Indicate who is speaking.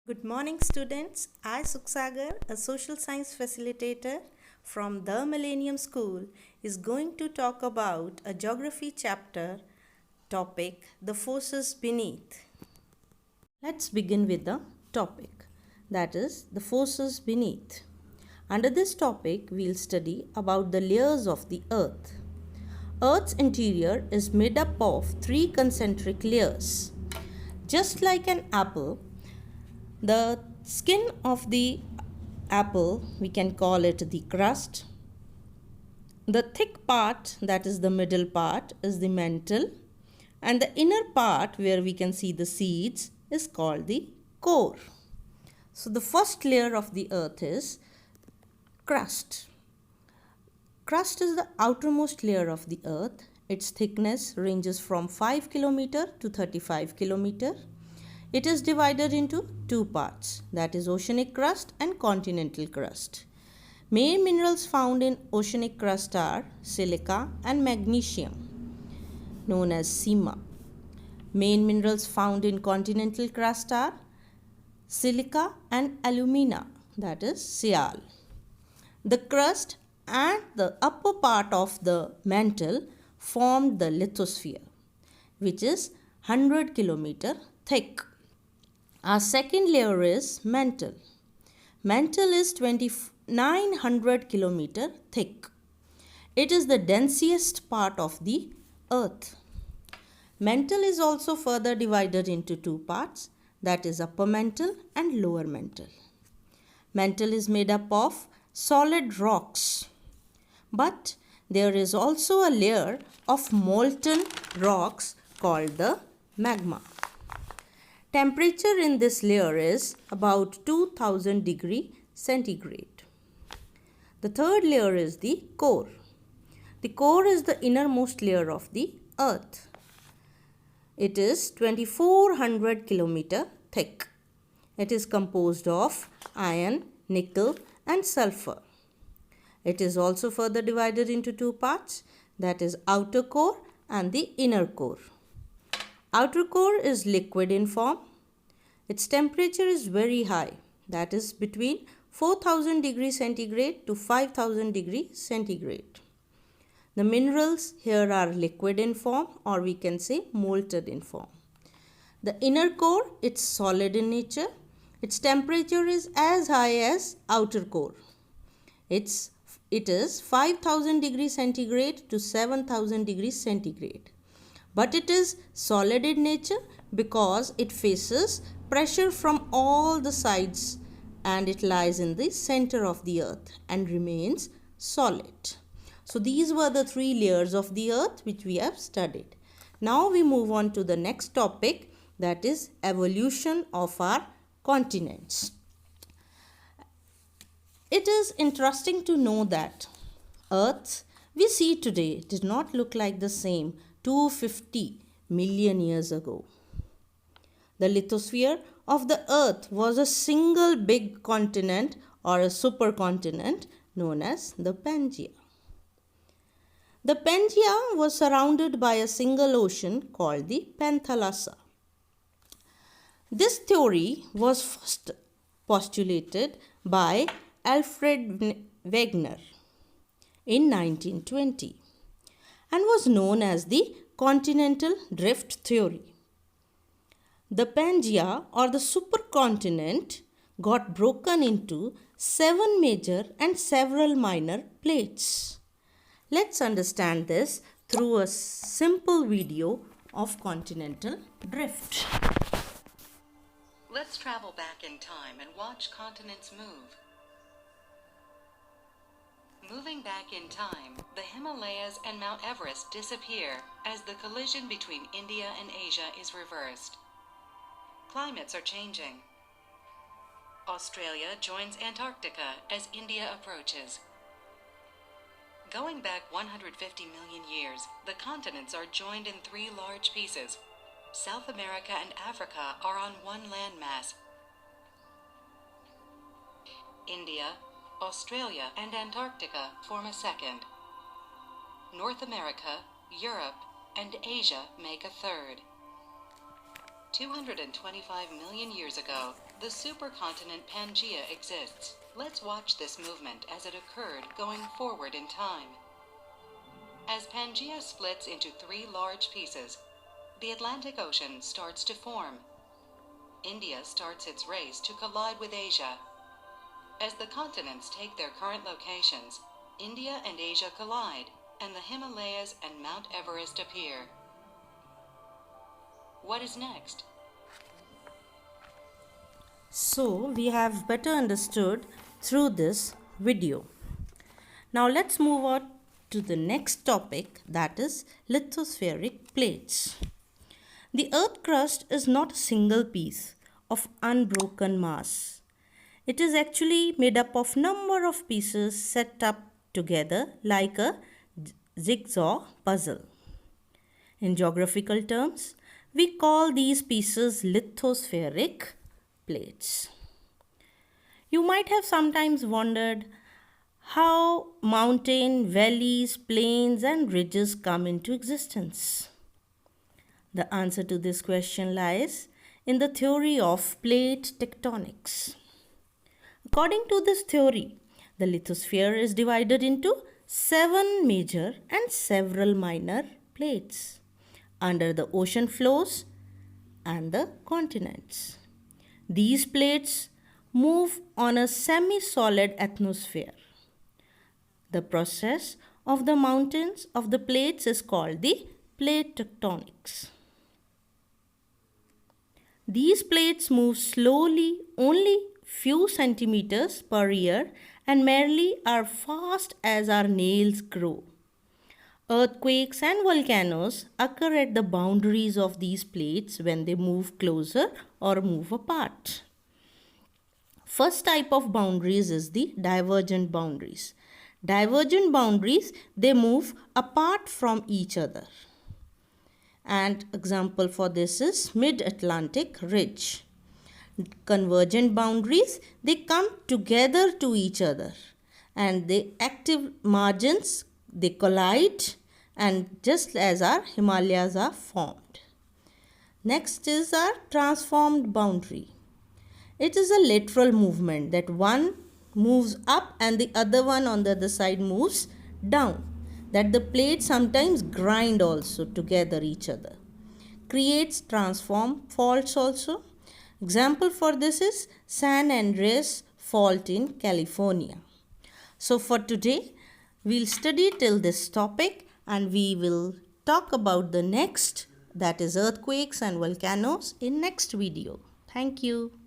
Speaker 1: Good morning, students. I, Suksagar, a social science facilitator from the Millennium School, is going to talk about a geography chapter topic, the forces beneath. Let's begin with the topic, that is, the forces beneath. Under this topic, we'll study about the layers of the earth. Earth's interior is made up of three concentric layers. Just like an apple, the skin of the apple, we can call it the crust. The thick part, that is the middle part, is the mantle. And the inner part, where we can see the seeds, is called the core. So the first layer of the earth is crust. Crust is the outermost layer of the earth. Its thickness ranges from 5 km to 35 km. It is divided into two parts, that is oceanic crust and continental crust. Main minerals found in oceanic crust are silica and magnesium, known as sima. Main minerals found in continental crust are silica and alumina, that is Sial. The crust and the upper part of the mantle formed the lithosphere, which is 100 km thick. Our second layer is mantle. Mantle is 2900 km thick. It is the densest part of the earth. Mantle is also further divided into two parts, that is upper mantle and lower mantle. Mantle is made up of solid rocks, but there is also a layer of molten rocks called the magma. Temperature in this layer is about 2000 degrees centigrade. The third layer is the core. The core is the innermost layer of the earth. It is 2400 km thick. It is composed of iron, nickel and sulfur. It is also further divided into two parts, that is outer core and the inner core. Outer core is liquid in form. Its temperature is very high, that is between 4000 degrees centigrade to 5000 degrees centigrade. The minerals here are liquid in form, or we can say molten in form. The inner core, it's solid in nature. Its temperature is as high as outer core. It is 5000 degrees centigrade to 7000 degrees centigrade. But it is solid in nature because it faces pressure from all the sides and it lies in the center of the earth and remains solid. So these were the three layers of the earth which we have studied. Now we move on to the next topic, that is evolution of our continents. It is interesting to know that Earth we see today did not look like the same 250 million years ago. The lithosphere of the Earth was a single big continent or a supercontinent known as the Pangaea. The Pangaea was surrounded by a single ocean called the Panthalassa. This theory was first postulated by Alfred Wegener in 1920 and was known as the continental drift theory. The Pangaea or the supercontinent got broken into 7 major and several minor plates. Let's understand this through a simple video of continental drift.
Speaker 2: Let's travel back in time and watch continents move. Moving back in time, the Himalayas and Mount Everest disappear as the collision between India and Asia is reversed. Climates are changing. Australia joins Antarctica as India approaches. Going back 150 million years, the continents are joined in 3 large pieces. South America and Africa are on one landmass. India, Australia, and Antarctica form a second. North America, Europe, and Asia make a third. 225 million years ago, The supercontinent Pangaea exists. Let's watch this movement as it occurred going forward in time. As Pangaea splits into three large pieces, the Atlantic Ocean starts to form. India starts its race to collide with Asia. As the continents take their current locations, India and Asia collide, and the Himalayas and Mount Everest appear. What is next?
Speaker 1: So we have better understood through this video. Now let's move on to the next topic, that is lithospheric plates. The earth crust is not a single piece of unbroken mass. It is actually made up of number of pieces set up together like a jigsaw puzzle. In geographical terms, we call these pieces lithospheric plates. You might have sometimes wondered how mountain, valleys, plains and ridges come into existence. The answer to this question lies in the theory of plate tectonics. According to this theory, the lithosphere is divided into 7 major and several minor plates under the ocean floors and the continents. These plates move on a semi-solid atmosphere. The process of the mountains of the plates is called the plate tectonics. These plates move slowly, only few centimeters per year, and merely are fast as our nails grow. Earthquakes and volcanoes occur at the boundaries of these plates when they move closer or move apart. First type of boundaries is the divergent boundaries. Divergent boundaries, they move apart from each other. And example for this is mid-Atlantic ridge. Convergent boundaries, they come together to each other, and the active margins, they collide, and just as our Himalayas are formed. Next is our transformed boundary. It is a lateral movement that one moves up and the other one on the other side moves down. That the plates sometimes grind also together each other. Creates transform faults also. Example for this is San Andreas fault in California. So for today, we'll study till this topic and we will talk about the next, that is earthquakes and volcanoes, in next video. Thank you.